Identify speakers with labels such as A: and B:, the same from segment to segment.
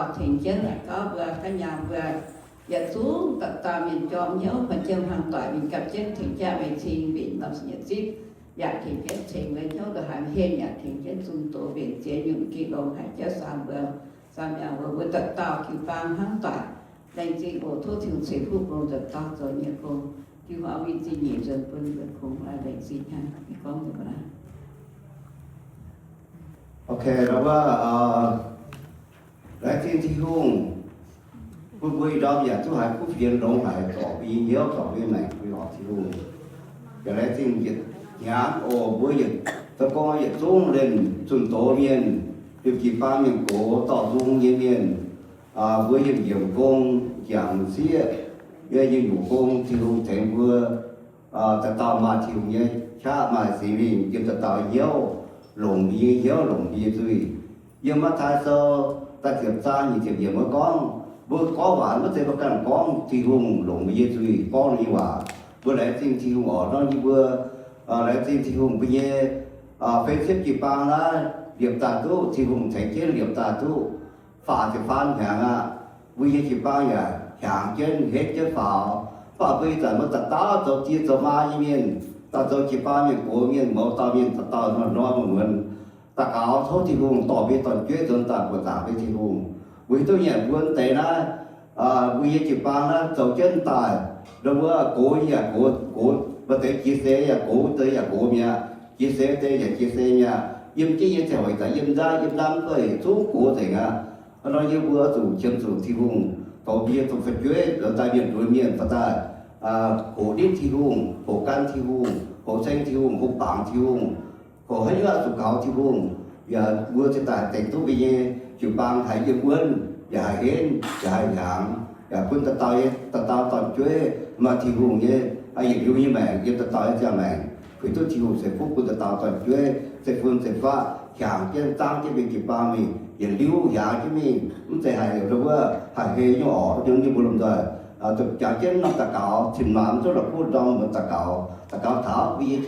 A: tàu thiền chế là có vừa cái nhà vừa giờ xuống tập tàu mình cho nhớ phần chân hàng tỏi mình cặp trên thiền cha mình thiền bị làm sinh nhật zip dạ thiền chế thiền với nhau được hàng hiên dạ thiền chế dùng tổ viện chế những kỳ đồng hay chế sam nhà vừa tập tàu kiểu bang hàng tỏi đánh gì bộ thuốc thiền sĩ phụ bộ tập tàu rồi nhiều cô chứ họ bị gì nhiều rồi vẫn cũng là đánh gì ha cái con được đó.
B: Ok, đó là đại thiên thi hùng vui đó giờ chú hải quốc viên đông hải tỏ vì nhớ tỏ vì này vì họ thi hùng cái đại thiên dịch nhãn ô với dịch ta có dịch xuống lên chuẩn tổ viên được kỳ ba miền cổ tỏ dung như miền với dịch điểm công giảng xía với dịch đủ công thi hùng thành vừa ta tạo mà thi hùng như cha mà sĩ mình dịch ta tạo nhiều lồng bia nhớ lồng bia tươi nhưng mà thay sao ta kiểm tra như kiểm nghiệm mới vừa có quả mới thấy có con thì hùng lồng bia tươi con như quả vừa lấy tin thì hùng ở nó như vừa lấy tin thì hùng bây giờ phê xếp chỉ bằng là điểm ta tu thì hùng thấy chế điểm ta tu phá thì phá hàng bây giờ chỉ bằng là hàng trên hết chế phá bây giờ mới ta cho chia cho ma như miền ta cho chỉ ba miền cổ miền mẫu ta miền ta nó nói một mình ta áo thốt thì hùng tỏ biết toàn chuyện dân ta của ta với thì hùng với tôi nhận quân tế na bây giờ chỉ ba na dấu chân tài rồi vừa cố nhà cố và tới chia sẻ nhà cố tới nhà cố nhà chia sẻ tới nhà chia sẻ nhà yếm chỉ như thế vậy ta yếm ra yếm năm cái số cố thể nó như vừa chủ chân chủ thì hùng tỏ biết tôi phải chuyện rồi ta miền đối miền ta cổ điên thi hùng, cổ can thi hùng, cổ xanh thi hùng, cổ bảng thi hùng, cổ hết là sụp cáo thi hùng. Giờ vừa thì tại thành phố bây giờ chịu bang hải dương quân, giờ hải hên, giờ hải hạng, giờ quân ta tao toàn chơi mà thi hùng như ai dịch như mẹ, giờ ta tao cho mẹ, phải tôi thi hùng sẽ phúc quân ta tao toàn chơi, sẽ phương sẽ phá, hạng trên tăng trên bên chịu bang mình, giờ lưu hạng cho mình, không thể hải được rồi, hải hê nhỏ giống như buồn rồi. Thực trạng trên nó ta cáo trình mạng rất là phút đông mà ta cáo thảo vì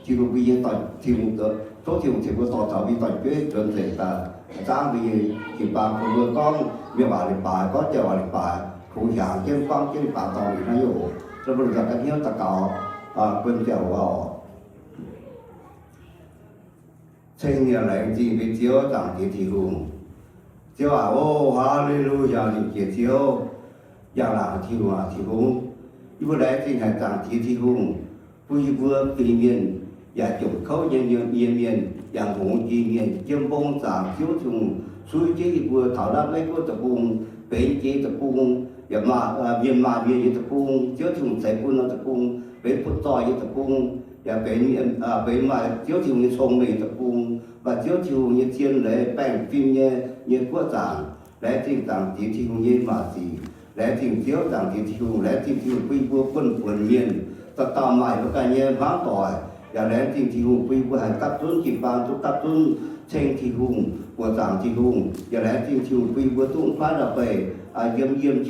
B: chỉ có vì toàn thiếu được số thiếu thì có toàn thảo vì toàn quyết đơn thể ta trang vì chỉ bằng của người con việc bảo lịch bài có chờ bảo lịch bài cụ dạng trên con trên bảo tàu nó nhiều rồi bây giờ cái nhiều ta cáo quên chèo vào sinh nhà lại gì bị thiếu chẳng thì hùng thiếu ô hallelujah thì thiếu giờ là thì hùng, như vậy thì ngày càng thì hùng, vừa kỳ miền, và chủng khâu nhân miền, dạng hùng kỳ miền, châm bông giảm thiếu thùng, suy chế vừa thảo đáp mấy của tập hùng, bến chế tập hùng, và miền như tập hùng, thiếu thùng sẽ quân nó tập hùng, bến phút tỏi như tập hùng, và bến mà thiếu thùng như sông này tập hùng, và thiếu thùng như thiên lệ bèn phim như quốc giảng, lẽ thì càng thì hùng như mà gì lẽ tìm thiếu rằng thì thiếu lẽ tìm thiếu quy vô quân quần miền ta tạo mãi với cả nhà vắng tỏi và lẽ tìm thiếu quy vô hành cấp tuấn chỉ bằng chút cấp tuấn trên thì hùng của rằng thì hùng và lẽ tìm thiếu quy vô tuấn phát là về yếm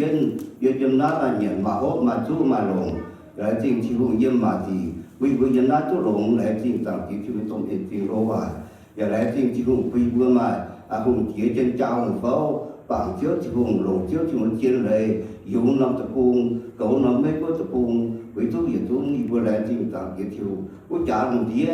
B: chân nát là nhận mà hốt mà chú mà lồng lẽ tìm thiếu hùng yếm mà gì quy vô nhân nát chú lồng lẽ tìm rằng thì thiếu tông yên tìm rô và lẽ tìm thiếu quy vô mà hùng chia chân trao hùng pháo bằng trước thì hùng lồng trước thì muốn chiến lệ dùng năm tập hùng cậu năm mấy có tập hùng với thuốc gì thuốc như vừa lại thì tặng giới thiệu có trả một tí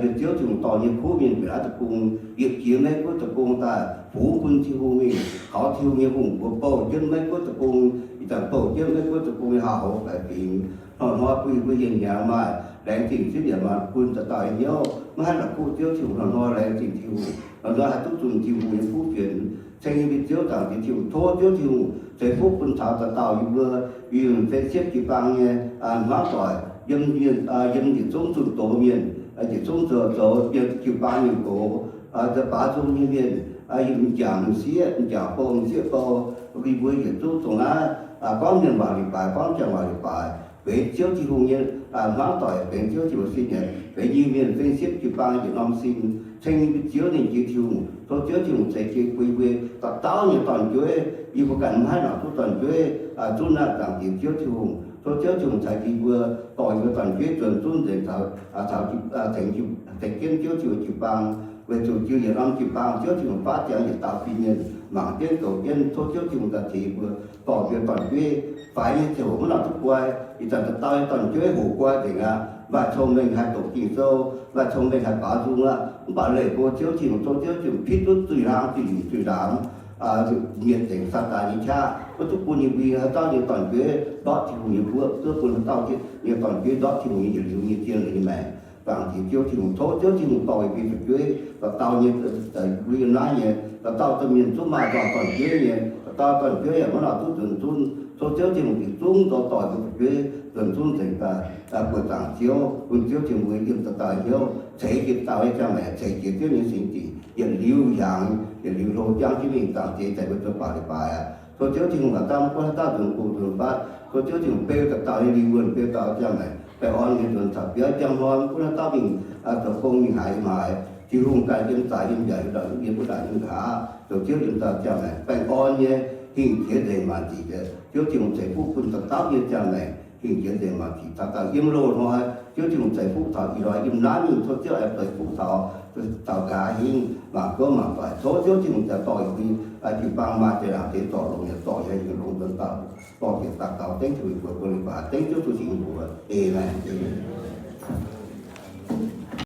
B: việc trước thì tỏ như khu miền bị đã tập hùng việc chiến mấy có tập hùng ta phú quân thì hùng mình họ thiêu như hùng của bầu chân mấy có tập hùng thì tặng bầu chân mấy có tập hùng hào phải bị họ hoa quy với dân nhà mà đánh tình chứ nhà mà quân ta tại nhau mà hay là khu trước thì họ hoa đánh tình thiêu họ ra hai tốt dùng thiêu những phú chuyển thành như biết thiếu rằng thì thiếu thô thiếu sẽ phúc quân thảo ta tạo như vừa vì phải xếp chỉ bằng hóa tỏi dân thì xuống xuống tổ miền thì xuống tổ chỉ bằng những cổจะป่าทุ่งนี่เนี่ยยิ่งจางเสียจางปงเสียปอวิบุยอยู่ตรงนั้นก้อนเงินบาลีป่าก้อนจังบาลีป่าเป็นเจ้าที่หงเนี่ยน้าต่อยเป็นเจ้าที่บริสุทธิ์เนี่ยเป็นยืมเงินเป็นเสียจีบางจีน้ำซิงใช่เป็นเจ้าเนี่ยจีที่หงตัวเจ้าที่หงใส่จีคุยเวตัดเต้าเนี่ยตอนช่วยอยู่ประกันให้หน่อยทุกตอนช่วยจุนน่ะต่างจีเจ้าที่หงตัวเจ้าที่หงใส่จีเวต่อยกับตอนช่วยจนจุนเดินthảo thành kiếnเจ้าที่จีบางvề chủ trương nhà năm chỉ bằng trước thì phát triển tạo phi nhân mạng trên tổ tiên số chiếu chừng là thì vừa tỏ việc toàn quê phải như kiểu cũng là thức quay thì ta tao toàn quê hủ qua thì và chồng mình hay tổ chỉnh sâu và chồng mình hay bảo dung bảo lệ cô chiếu chừng số chiếu chừng phít đốt tùy đám nhiệt tình sát tài như cha có chút quân như tao như toàn quê đó thì cũng như vợ tôi quân tao chứ như toàn quê đó thì cũng như tiền như mẹ và thì chiếu thì một số chiếu thì một tỏi vì phải chuối và tao như vì nói như và tao tự nhiên chúng mà toàn chuối như tao toàn chuối ở nó tu dần tu số chiếu thì một cái chúng tao tỏi phải chuối dần tu thì là buổi sáng chiếu buổi chiếu thì một điểm tao hiếu chạy kịp tao ấy cha mẹ chạy kịp chiếu nhữngสิ่งที่hiện lưu dạng hiện lưu lô giangที่mình tao chạy chạy với tôi bảo để bài số chiếu thì một tao có tao dần cùng dần phát số chiếu thì một bê tao đi vườn bê tao cha mẹแต่ออนเงินถับเยอะจังฮอนก็ต้องมีตัวคงมีหายมาที่รุ่งการยิ่งสายยิ่งใหญ่ดอกยิ่งผู้ใหญ่ยิ่งขาตัวเชี่ยวยิ่งตาจังไหนแต่ออนเนี่ยหิ่งเชี่ยวเดมาจีเเชี่ยวจิ๋งใส่ผู้คุณตัดตับยิ่งจังไหนหิ่งเชี่ยวเดมาจีตัดตัดยิ่งโลดหัวเชี่ยวจิ๋งใส่ผู้ถอดอีร้อยยิ่งล้านยิ่งตัวเชี่ยวแอบใส่ผู้ถอดต่อกาหิ่งมาก็มาไปโซ่เชี่ยวจิ๋งจะต่อยที่ที่บางมาจะหลังที่ต่อลงเนี่ยต่อให้ยิ่งลงจนต่อต่อที่ตัดต่อเต้นช่วยคนบริบาลเต้นช่วยสิ่งหัวเอแม่